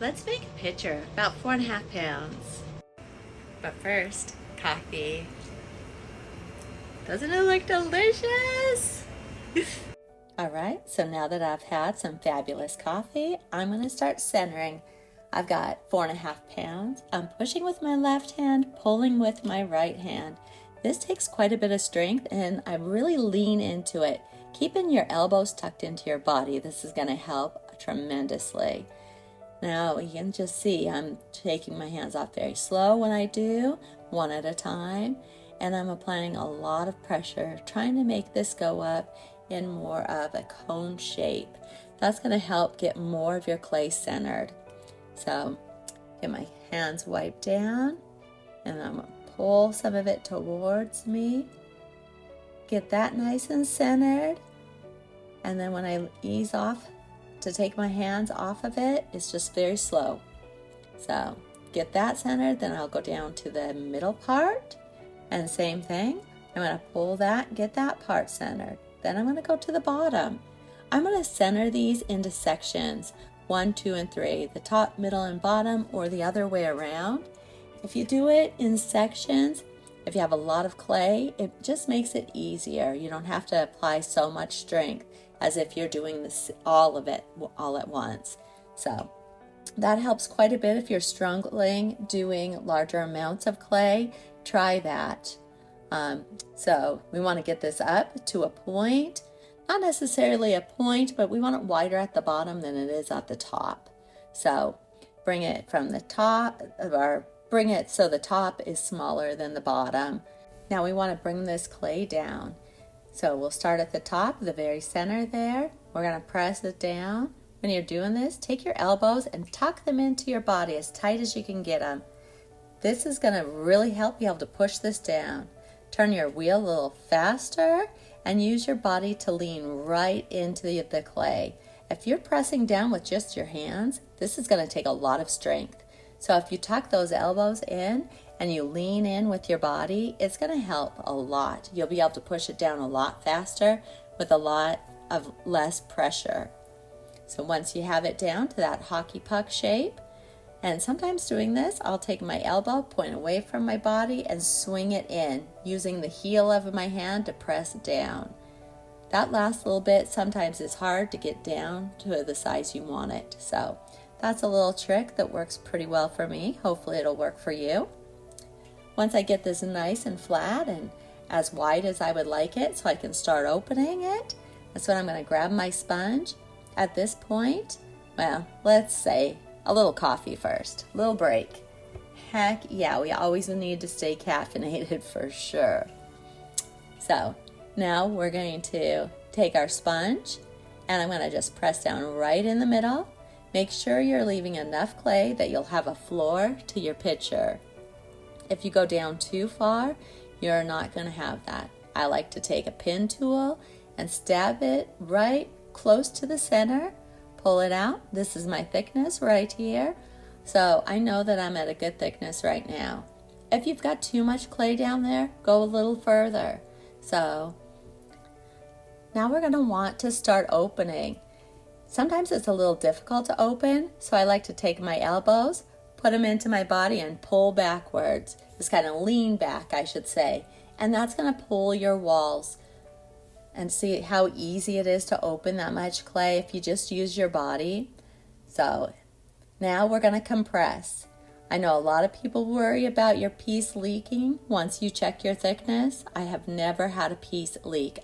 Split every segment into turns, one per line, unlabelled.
Let's make a pitcher, about 4.5 pounds. But first, coffee. Doesn't it look delicious? All right, so now that I've had some fabulous coffee, I'm gonna start centering. I've got 4.5 pounds. I'm pushing with my left hand, pulling with my right hand. This takes quite a bit of strength and I really lean into it. Keeping your elbows tucked into your body, this is gonna help tremendously. Now you can just see I'm taking my hands off very slow when I do, one at a time, and I'm applying a lot of pressure, trying to make this go up in more of a cone shape. That's going to help get more of your clay centered. So get my hands wiped down, and I'm going to pull some of it towards me. Get that nice and centered, and then when I ease off to take my hands off of it, it's just very slow. So get that centered, then I'll go down to the middle part, and same thing, I'm going to pull that, get that part centered. Then I'm going to go to the bottom. I'm going to center these into sections 1, 2, and 3, the top, middle, and bottom, or the other way around. If you do it in sections, if you have a lot of clay, it just makes it easier. You don't have to apply so much strength as if you're doing this all of it all at once. So that helps quite a bit if you're struggling doing larger amounts of clay. Try that. So we want to get this up to a point, not necessarily a point, but we want it wider at the bottom than it is at the top. So bring it from the top, or bring it so the top is smaller than the bottom. Now we want to bring this clay down. So we'll start at the top, the very center there. We're going to press it down. When you're doing this, take your elbows and tuck them into your body as tight as you can get them. This is going to really help you able to push this down. Turn your wheel a little faster and use your body to lean right into the clay. If you're pressing down with just your hands, this is going to take a lot of strength. So if you tuck those elbows in and you lean in with your body, it's going to help a lot. You'll be able to push it down a lot faster with a lot of less pressure. So once you have it down to that hockey puck shape, and sometimes doing this, I'll take my elbow, point away from my body, and swing it in, using the heel of my hand to press down. That last little bit sometimes is hard to get down to the size you want it. So that's a little trick that works pretty well for me. Hopefully it'll work for you. Once I get this nice and flat and as wide as I would like it so I can start opening it, that's when I'm going to grab my sponge. At this point, well, let's say a little coffee first, little break. Heck yeah, we always need to stay caffeinated for sure. So now we're going to take our sponge and I'm going to just press down right in the middle. Make sure you're leaving enough clay that you'll have a floor to your pitcher. If you go down too far, you're not going to have that. I like to take a pin tool and stab it right close to the center. Pull it out. This is my thickness right here. So I know that I'm at a good thickness right now. If you've got too much clay down there, go a little further. So now we're going to want to start opening. Sometimes it's a little difficult to open, so I like to take my elbows, put them into my body and pull backwards. Just kind of lean back, I should say. And that's going to pull your walls. And see how easy it is to open that much clay if you just use your body. So now we're going to compress. I know a lot of people worry about your piece leaking once you check your thickness. I have never had a piece leak.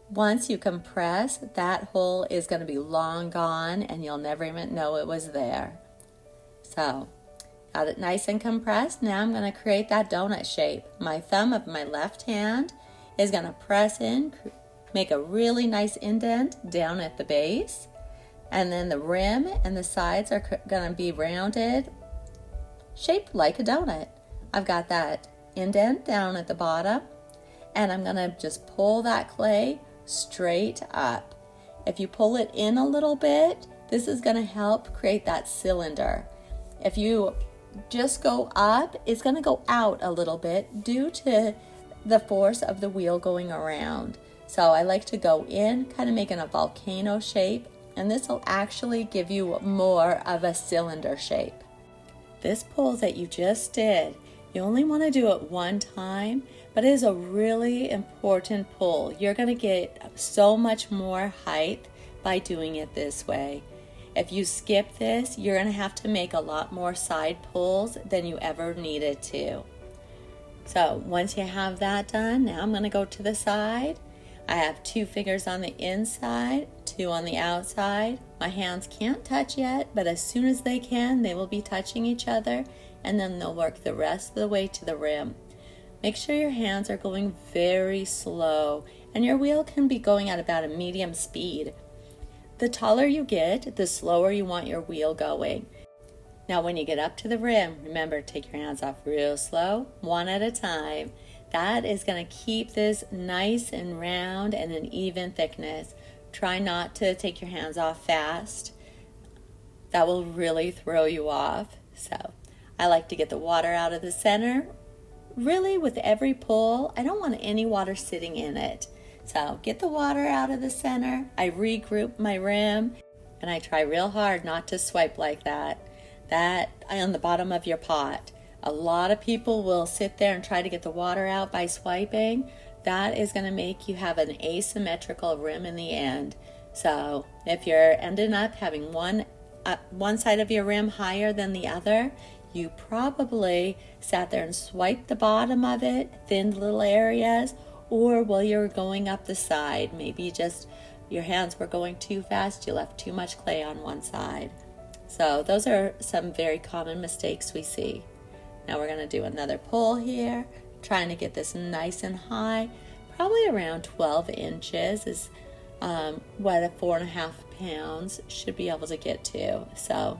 Once you compress, that hole is going to be long gone and you'll never even know it was there. So got it nice and compressed. Now I'm going to create that donut shape. My thumb of my left hand is going to press in, make a really nice indent down at the base, and then the rim and the sides are going to be rounded, shaped like a donut. I've got that indent down at the bottom, and I'm going to just pull that clay straight up. If you pull it in a little bit, this is going to help create that cylinder. If you just go up, it's going to go out a little bit due to the force of the wheel going around. So I like to go in, kind of making a volcano shape, and this will actually give you more of a cylinder shape. This pull that you just did, you only want to do it one time, but it is a really important pull. You're going to get so much more height by doing it this way. If you skip this, you're going to have to make a lot more side pulls than you ever needed to. So once you have that done, now I'm going to go to the side. I have 2 fingers on the inside, 2 on the outside. My hands can't touch yet, but as soon as they can, they will be touching each other, and then they'll work the rest of the way to the rim. Make sure your hands are going very slow, and your wheel can be going at about a medium speed. The taller you get, the slower you want your wheel going. Now when you get up to the rim, remember, take your hands off real slow, one at a time. That is going to keep this nice and round and an even thickness. Try not to take your hands off fast. That will really throw you off. So I like to get the water out of the center. Really, with every pull, I don't want any water sitting in it. So get the water out of the center. I regroup my rim, and I try real hard not to swipe like that. That on the bottom of your pot. A lot of people will sit there and try to get the water out by swiping. That is going to make you have an asymmetrical rim in the end. So if you're ending up having one side of your rim higher than the other, you probably sat there and swiped the bottom of it, thinned little areas, or while you're going up the side, maybe just your hands were going too fast, you left too much clay on one side. So those are some very common mistakes we see. Now we're going to do another pull here, trying to get this nice and high. Probably around 12 inches is what a 4.5 pounds should be able to get to. So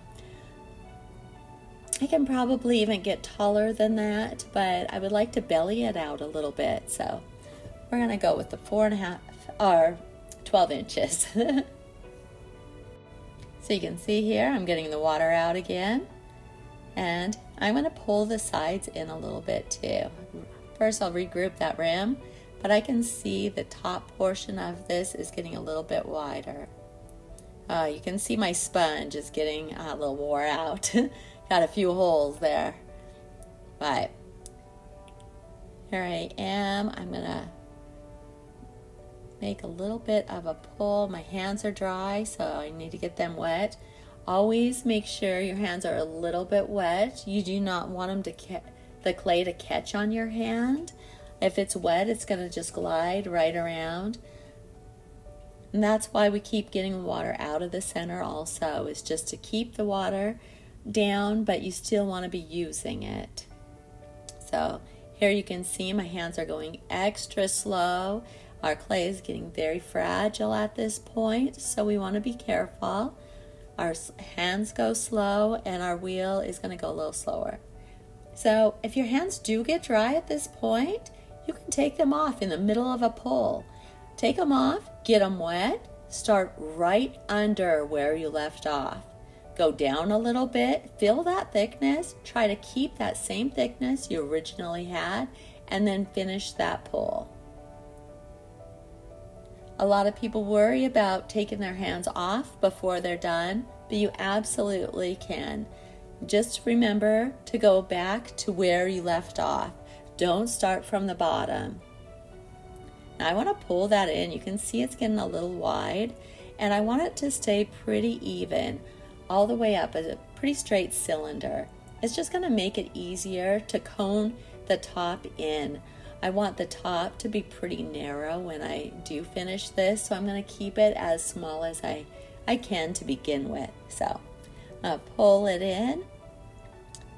I can probably even get taller than that, but I would like to belly it out a little bit. So we're going to go with the 4.5 or 12 inches. So you can see here, I'm getting the water out again. And I'm going to pull the sides in a little bit too. First I'll regroup that rim, but I can see the top portion of this is getting a little bit wider. You can see my sponge is getting a little wore out. Got a few holes there. But here I am. I'm going to make a little bit of a pull. My hands are dry, so I need to get them wet. Always make sure your hands are a little bit wet. You do not want them the clay to catch on your hand. If it's wet, it's going to just glide right around. And that's why we keep getting water out of the center also, is just to keep the water down, but you still want to be using it. So here you can see my hands are going extra slow. Our clay is getting very fragile at this point, so we want to be careful. Our hands go slow and our wheel is going to go a little slower. So if your hands do get dry at this point, you can take them off in the middle of a pull. Take them off, get them wet, start right under where you left off. Go down a little bit, fill that thickness, try to keep that same thickness you originally had, and then finish that pull. A lot of people worry about taking their hands off before they're done, but you absolutely can. Just remember to go back to where you left off. Don't start from the bottom. Now I want to pull that in. You can see it's getting a little wide, and I want it to stay pretty even all the way up as a pretty straight cylinder. It's just going to make it easier to cone the top in. I want the top to be pretty narrow when I do finish this, so I'm going to keep it as small as I can to begin with. So I'm going to pull it in,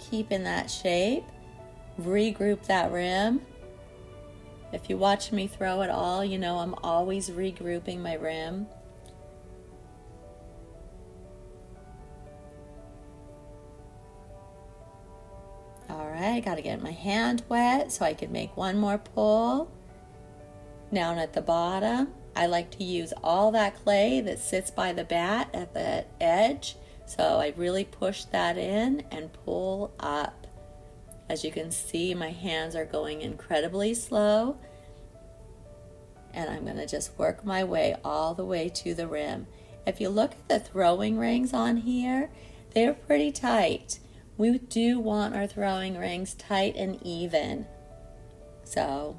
keep in that shape, regroup that rim. If you watch me throw it all, you know I'm always regrouping my rim. Alright, got to get my hand wet so I can make one more pull. Down at the bottom, I like to use all that clay that sits by the bat at the edge. So I really push that in and pull up. As you can see, my hands are going incredibly slow. And I'm going to just work my way all the way to the rim. if you look at the throwing rings on here, they're pretty tight. We do want our throwing rings tight and even. So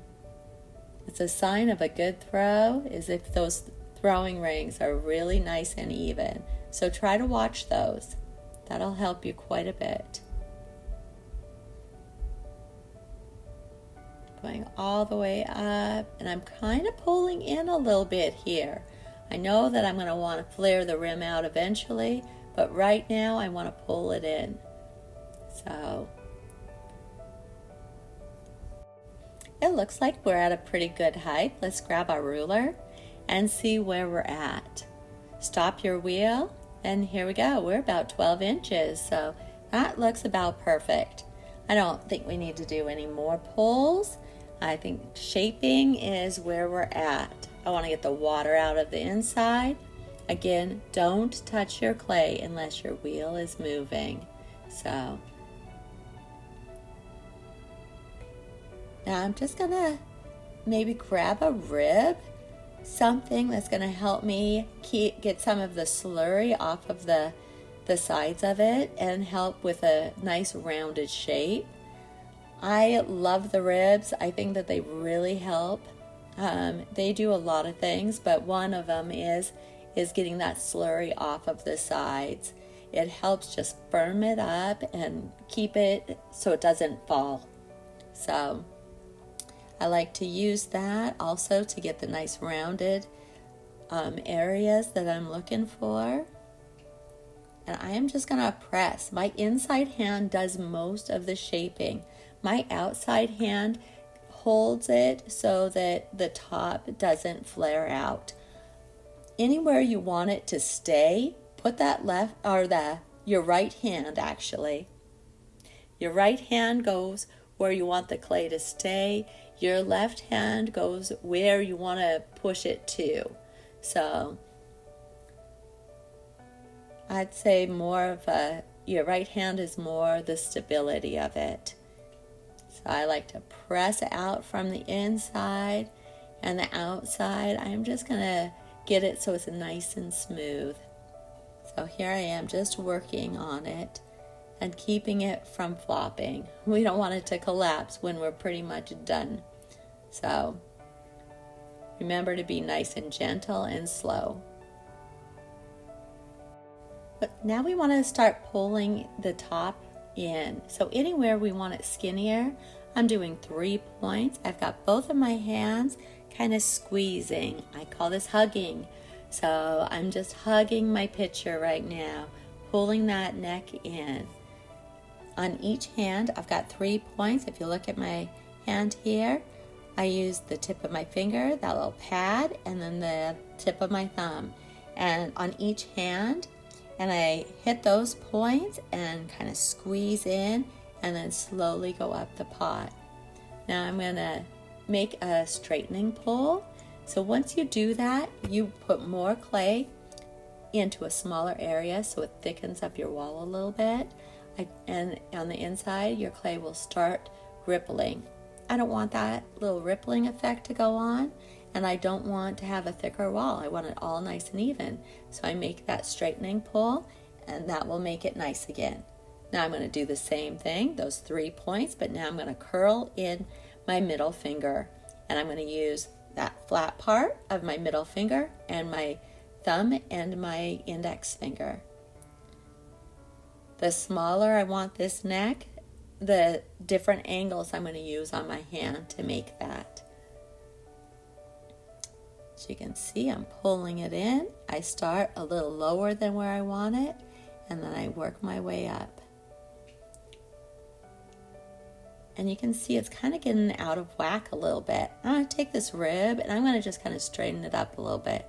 it's a sign of a good throw is if those throwing rings are really nice and even. So try to watch those. That'll help you quite a bit. Going all the way up, and I'm kind of pulling in a little bit here. I know that I'm going to want to flare the rim out eventually, but right now I want to pull it in. So it looks like we're at a pretty good height. Let's grab our ruler and see where we're at. Stop your wheel, and here we go. We're about 12 inches, so that looks about perfect. I don't think we need to do any more pulls. I think shaping is where we're at. I want to get the water out of the inside. Again, don't touch your clay unless your wheel is moving. So now I'm just gonna maybe grab a rib, something that's gonna help me get some of the slurry off of the sides of it and help with a nice rounded shape. I love the ribs. I think that they really help. They do a lot of things, but one of them is getting that slurry off of the sides. It helps just firm it up and keep it so it doesn't fall. So I like to use that also to get the nice rounded areas that I'm looking for. And I am just going to press. My inside hand does most of the shaping. My outside hand holds it so that the top doesn't flare out. Anywhere you want it to stay, put that left or your right hand actually. Your right hand goes where you want the clay to stay. Your left hand goes where you want to push it to. So I'd say more of your right hand is more the stability of it. So I like to press out from the inside and the outside. I'm just going to get it so it's nice and smooth. So here I am just working on it and keeping it from flopping. We don't want it to collapse when we're pretty much done. So remember to be nice and gentle and slow. But now we want to start pulling the top in. So anywhere we want it skinnier, I'm doing 3 points. I've got both of my hands kind of squeezing. I call this hugging. So I'm just hugging my picture right now, pulling that neck in. On each hand, I've got 3 points. If you look at my hand here, I use the tip of my finger, that little pad, and then the tip of my thumb. And on each hand, and I hit those points and kind of squeeze in and then slowly go up the pot. Now I'm going to make a straightening pull. So once you do that, you put more clay into a smaller area so it thickens up your wall a little bit. And on the inside, your clay will start rippling. I don't want that little rippling effect to go on, and I don't want to have a thicker wall. I want it all nice and even. So I make that straightening pull, and that will make it nice again. Now I'm going to do the same thing, those 3 points, but now I'm going to curl in my middle finger, and I'm going to use that flat part of my middle finger and my thumb and my index finger. The smaller I want this neck, the different angles I'm going to use on my hand to make that. So you can see I'm pulling it in. I start a little lower than where I want it, and then I work my way up. And you can see it's kind of getting out of whack a little bit. I'm going to take this rib and I'm going to just kind of straighten it up a little bit.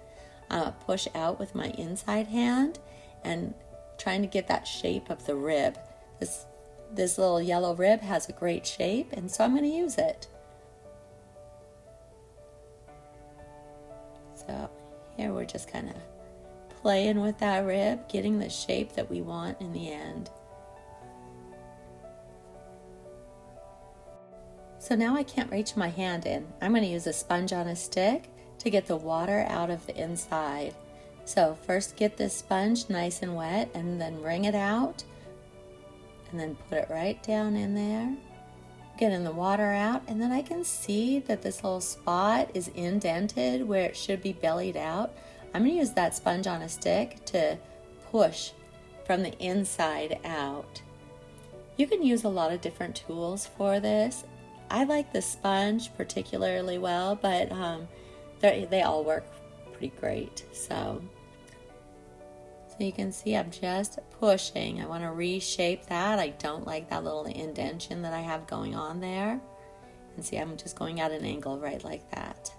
I'm going to push out with my inside hand and trying to get that shape of the rib. This little yellow rib has a great shape, and so I'm going to use it. So here we're just kind of playing with that rib, getting the shape that we want in the end. So now I can't reach my hand in. I'm going to use a sponge on a stick to get the water out of the inside. So first get this sponge nice and wet and then wring it out and then put it right down in there. Getting the water out, and then I can see that this little spot is indented where it should be bellied out. I'm going to use that sponge on a stick to push from the inside out. You can use a lot of different tools for this. I like the sponge particularly well, but they all work pretty great. So you can see I'm just pushing. I want to reshape that. I don't like that little indentation that I have going on there. And see, I'm just going at an angle right like that.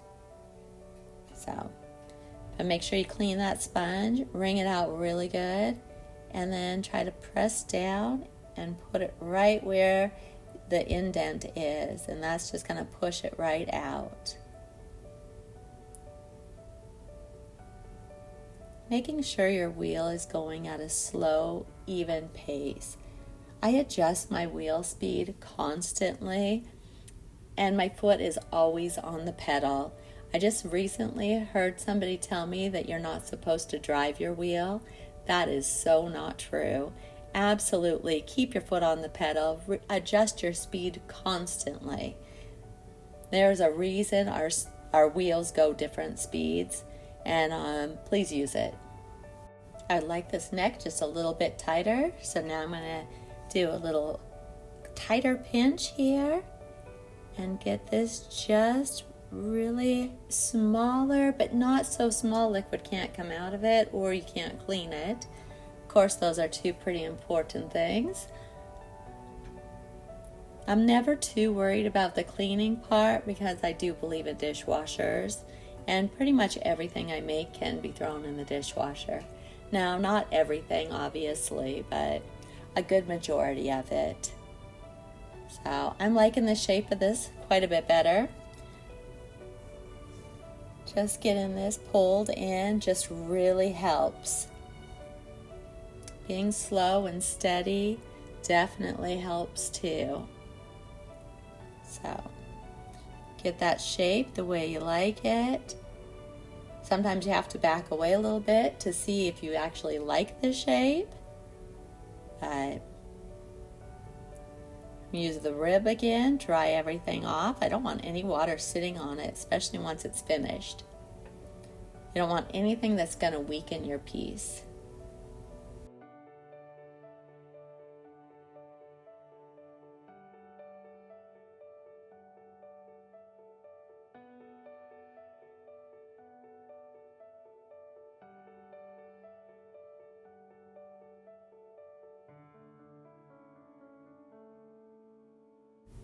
So, but make sure you clean that sponge, wring it out really good, and then try to press down and put it right where the indent is. And that's just going to push it right out. Making sure your wheel is going at a slow, even pace. I adjust my wheel speed constantly, and my foot is always on the pedal. I just recently heard somebody tell me that you're not supposed to drive your wheel. That is so not true. Absolutely, keep your foot on the pedal, adjust your speed constantly. There's a reason our wheels go different speeds, and please use it. I like this neck just a little bit tighter, so now I'm going to do a little tighter pinch here and get this just really smaller, but not so small liquid can't come out of it or you can't clean it. Of course, those are two pretty important things. I'm never too worried about the cleaning part because I do believe in dishwashers. And pretty much everything I make can be thrown in the dishwasher. Now, not everything, obviously, but a good majority of it. So I'm liking the shape of this quite a bit better. Just getting this pulled in just really helps. Being slow and steady definitely helps too. So get that shape the way you like it. Sometimes you have to back away a little bit to see if you actually like the shape. Use the rib again, dry everything off. I don't want any water sitting on it, especially once it's finished. You don't want anything that's going to weaken your piece.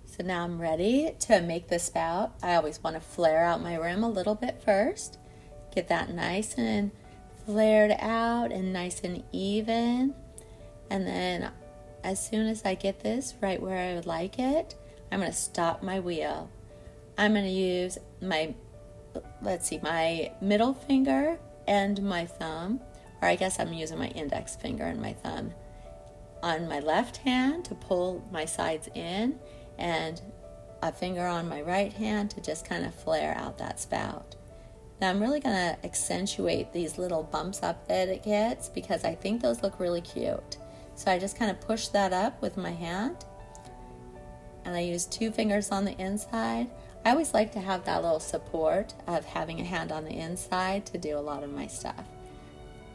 So now I'm ready to make the spout. I always want to flare out my rim a little bit first. Get that nice and flared out and nice and even. And then as soon as I get this right where I would like it, I'm going to stop my wheel. I'm going to use my middle finger and my thumb, or I guess I'm using my index finger and my thumb on my left hand to pull my sides in, and a finger on my right hand to just kind of flare out that spout. Now I'm really going to accentuate these little bumps up that it gets because I think those look really cute. So I just kind of push that up with my hand, and I use 2 fingers on the inside. I always like to have that little support of having a hand on the inside to do a lot of my stuff.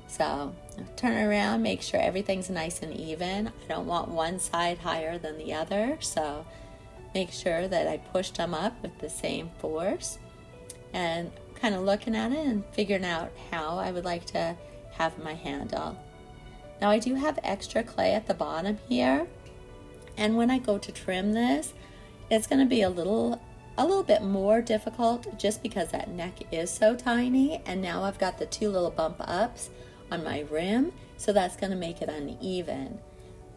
So turn it around, make sure everything's nice and even. I don't want one side higher than the other, so make sure that I pushed them up with the same force, and kind of looking at it and figuring out how I would like to have my handle. Now I do have extra clay at the bottom here, and when I go to trim this, it's going to be a little bit more difficult just because that neck is so tiny, and now I've got the 2 little bump ups on my rim, so that's going to make it uneven.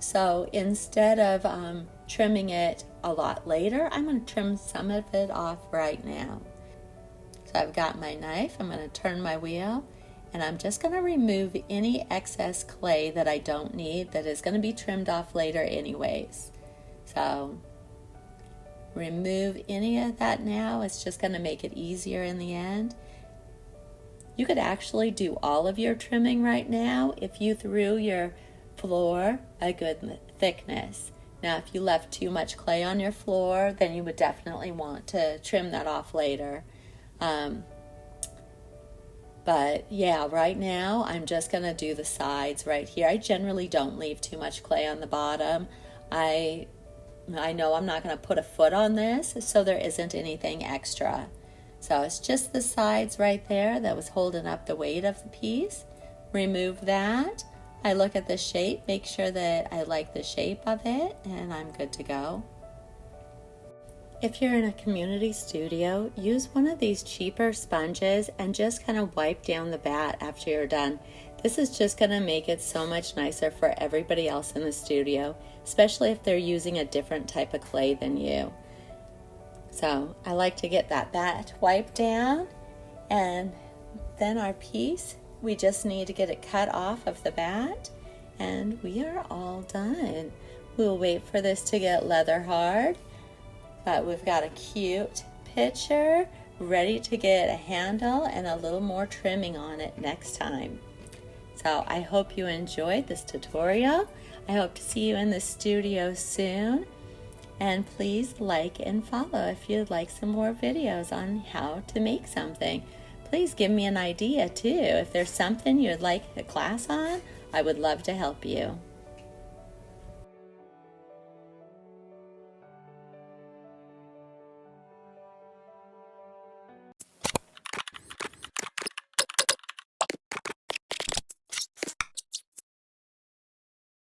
So instead of trimming it a lot later, I'm going to trim some of it off right now. So I've got my knife, I'm going to turn my wheel, and I'm just going to remove any excess clay that I don't need that is going to be trimmed off later anyways. So remove any of that now, it's just going to make it easier in the end. You could actually do all of your trimming right now if you threw your floor a good thickness. Now, if you left too much clay on your floor, then you would definitely want to trim that off later. But yeah, right now I'm just going to do the sides right here. I generally don't leave too much clay on the bottom. I know I'm not going to put a foot on this, so there isn't anything extra. So it's just the sides right there that was holding up the weight of the piece. Remove that. I look at the shape, make sure that I like the shape of it, and I'm good to go. If you're in a community studio, use one of these cheaper sponges and just kind of wipe down the bat after you're done. This is just going to make it so much nicer for everybody else in the studio, especially if they're using a different type of clay than you. So I like to get that bat wiped down, and then our piece, we just need to get it cut off of the bat, and we are all done. We'll wait for this to get leather hard, but we've got a cute picture ready to get a handle and a little more trimming on it next time. So I hope you enjoyed this tutorial. I hope to see you in the studio soon. And please like and follow if you'd like some more videos on how to make something. Please give me an idea too. If there's something you'd like a class on, I would love to help you.